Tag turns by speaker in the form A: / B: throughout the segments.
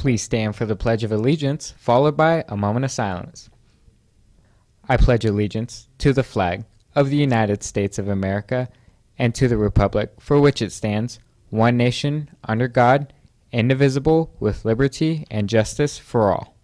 A: Please stand for the Pledge of Allegiance, followed by a moment of silence. I pledge allegiance to the flag of the United States of America and to the republic for which it stands, one nation, under God, indivisible, with liberty and justice for all.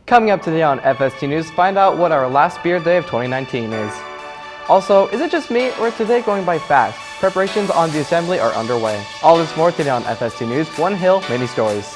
B: Coming up today on FST News, find out what our last beer day of 2019 is. Also, is it just me or is today going by fast? Preparations on the assembly are underway. All this more today on FST News, One Hill Mini Stories.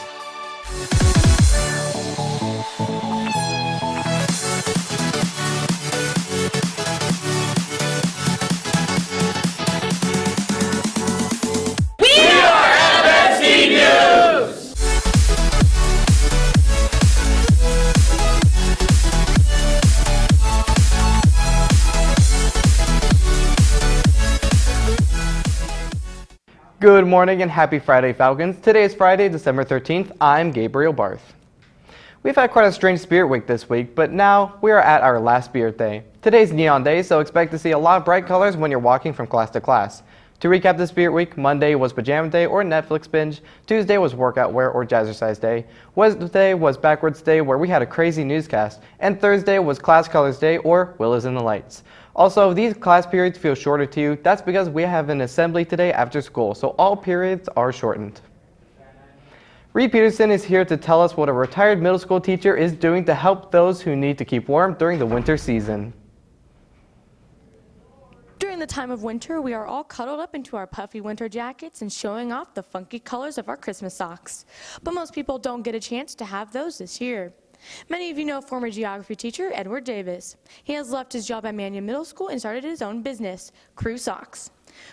B: Good morning and happy Friday, Falcons. Today is Friday, December 13th. I'm Gabriel Barth. We've had quite a strange Spirit Week this week, but now we are at our last Spirit Day. Today's Neon Day, so expect to see a lot of bright colors when you're walking from class to class. To recap the Spirit Week, Monday was Pajama Day or Netflix Binge, Tuesday was Workout Wear or Jazzercise Day, Wednesday was Backwards Day where we had a crazy newscast, and Thursday was Class Colors Day or Will is in the Lights. Also, if these class periods feel shorter to you, that's because we have an assembly today after school, so all periods are shortened. Reed Peterson is here to tell us what a retired middle school teacher is doing to help those who need to keep warm during the winter season.
C: During the time of winter, we are all cuddled up into our puffy winter jackets and showing off the funky colors of our Christmas socks. But most people don't get a chance to have those this year. Many of you know former geography teacher Edward Davis. He has left his job at Mannion Middle School and started his own business, Crew Socks.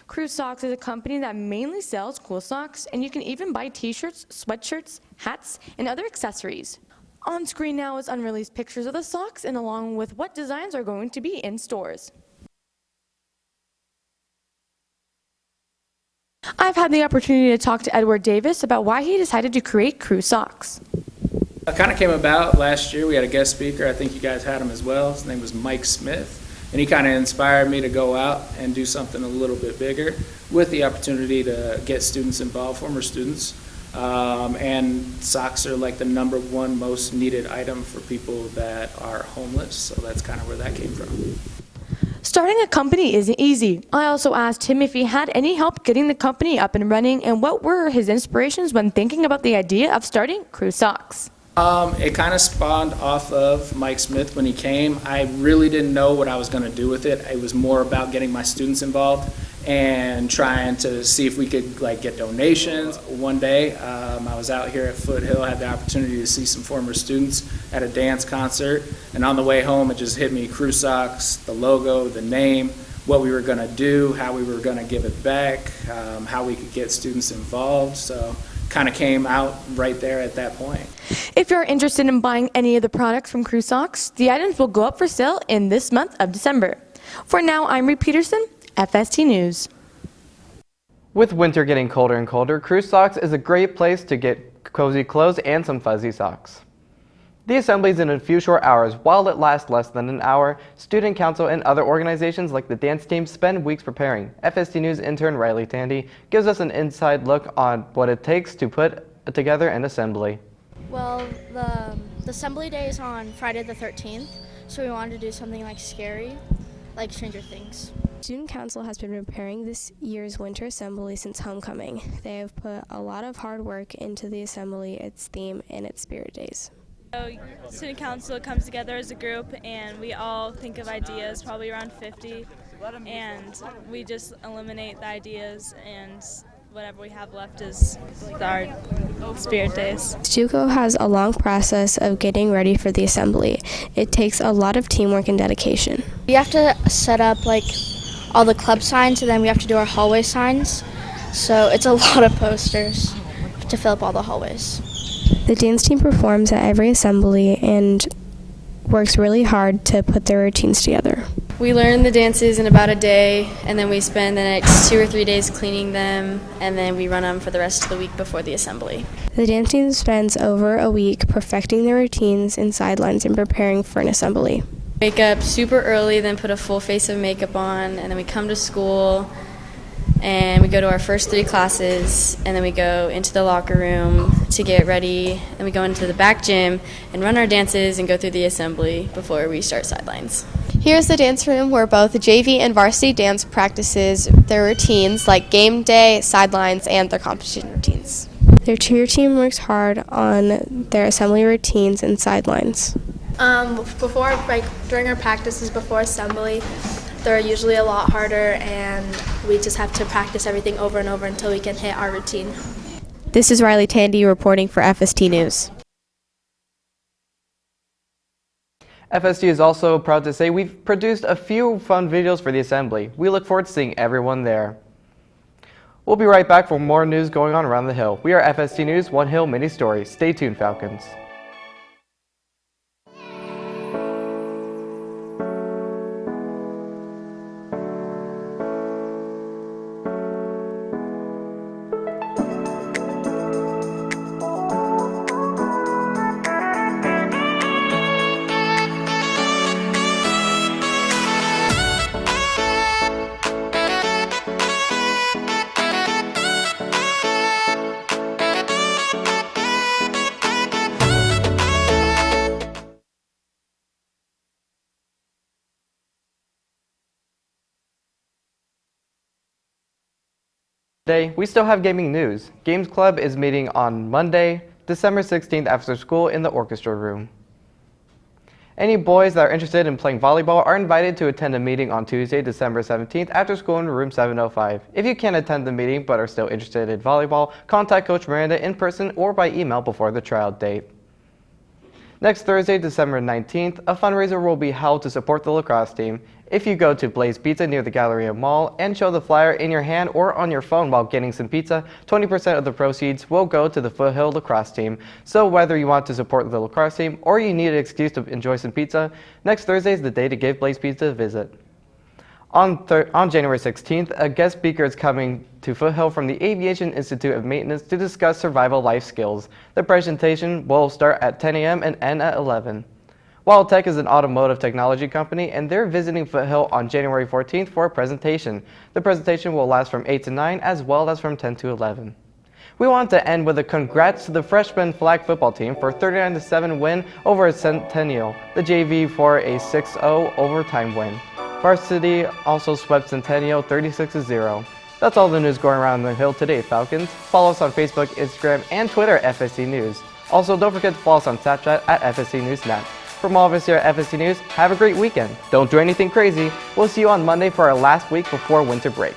C: Crew Socks is a company that mainly sells cool socks, and you can even buy t-shirts, sweatshirts, hats, and other accessories. On screen now is unreleased pictures of the socks and along with what designs are going to be in stores. I've had the opportunity to talk to Edward Davis about why he decided to create Crew Socks.
D: It kind of came about last year. We had a guest speaker. I think you guys had him as well. His name was Mike Smith. And he kind of inspired me to go out and do something a little bit bigger with the opportunity to get students involved, former students. And socks are like the #1 most needed item for people that are homeless. So that's kind of where that came from.
C: Starting a company isn't easy. I also asked him if he had any help getting the company up and running and what were his inspirations when thinking about the idea of starting Crew Socks.
D: It kind of spawned off of Mike Smith when he came. I really didn't know what I was going to do with it. It was more about getting my students involved and trying to see if we could get donations. One day, I was out here at Foothill, had the opportunity to see some former students at a dance concert, and on the way home, it just hit me: Crew Socks, the logo, the name, what we were going to do, how we were going to give it back, how we could get students involved. So kind of came out right there at that point.
C: If you're interested in buying any of the products from Crew Socks, the items will go up for sale in this month of December. For now, I'm Reed Peterson, FST News.
B: With winter getting colder and colder, Crew Socks is a great place to get cozy clothes and some fuzzy socks. The assembly is in a few short hours. While it lasts less than an hour, Student Council and other organizations like the dance team spend weeks preparing. FST News intern Riley Tandy gives us an inside look on what it takes to put together an assembly.
E: Well, the assembly day is on Friday the 13th, so we wanted to do something scary, like Stranger Things.
F: Student Council has been preparing this year's winter assembly since homecoming. They have put a lot of hard work into the assembly, its theme, and its spirit days.
G: So Student Council comes together as a group and we all think of ideas, probably around 50, and we just eliminate the ideas and whatever we have left is our spirit days.
F: JUCO has a long process of getting ready for the assembly. It takes a lot of teamwork and dedication.
E: We have to set up all the club signs, and then we have to do our hallway signs. So it's a lot of posters to fill up all the hallways.
F: The dance team performs at every assembly and works really hard to put their routines together.
H: We learn the dances in about a day, and then we spend the next 2 or 3 days cleaning them, and then we run them for the rest of the week before the assembly.
F: The dance team spends over a week perfecting their routines and sidelines and preparing for an assembly.
H: Wake up super early, then put a full face of makeup on, and then we come to school, and we go to our first 3 classes, and then we go into the locker room to get ready, and we go into the back gym and run our dances and go through the assembly before we start sidelines.
I: Here's the dance room where both JV and varsity dance practices their routines like game day, sidelines, and their competition routines.
F: Their cheer team works hard on their assembly routines and sidelines.
E: During our practices before assembly, they're usually a lot harder, and we just have to practice everything over and over until we can hit our routine.
I: This is Riley Tandy reporting for FST News.
B: FST is also proud to say we've produced a few fun videos for the assembly. We look forward to seeing everyone there. We'll be right back for more news going on around the Hill. We are FST News, One Hill Mini Story. Stay tuned, Falcons. Today, we still have gaming news. Games Club is meeting on Monday, December 16th after school in the orchestra room. Any boys that are interested in playing volleyball are invited to attend a meeting on Tuesday, December 17th after school in room 705. If you can't attend the meeting but are still interested in volleyball, contact Coach Miranda in person or by email before the tryout date. Next Thursday, December 19th, a fundraiser will be held to support the lacrosse team. If you go to Blaze Pizza near the Galleria Mall and show the flyer in your hand or on your phone while getting some pizza, 20% of the proceeds will go to the Foothill lacrosse team. So whether you want to support the lacrosse team or you need an excuse to enjoy some pizza, next Thursday is the day to give Blaze Pizza a visit. On January 16th, a guest speaker is coming to Foothill from the Aviation Institute of Maintenance to discuss survival life skills. The presentation will start at 10 a.m. and end at 11. WYOTECH is an automotive technology company, and they're visiting Foothill on January 14th for a presentation. The presentation will last from 8 to 9 as well as from 10 to 11. We want to end with a congrats to the freshman flag football team for a 39-7 win over Centennial, the JV for a 6-0 overtime win. Varsity also swept Centennial 36-0. That's all the news going around the Hill today, Falcons. Follow us on Facebook, Instagram, and Twitter at FST News. Also, don't forget to follow us on Snapchat at FST NewsNet. From all of us here at FST News, have a great weekend. Don't do anything crazy. We'll see you on Monday for our last week before winter break.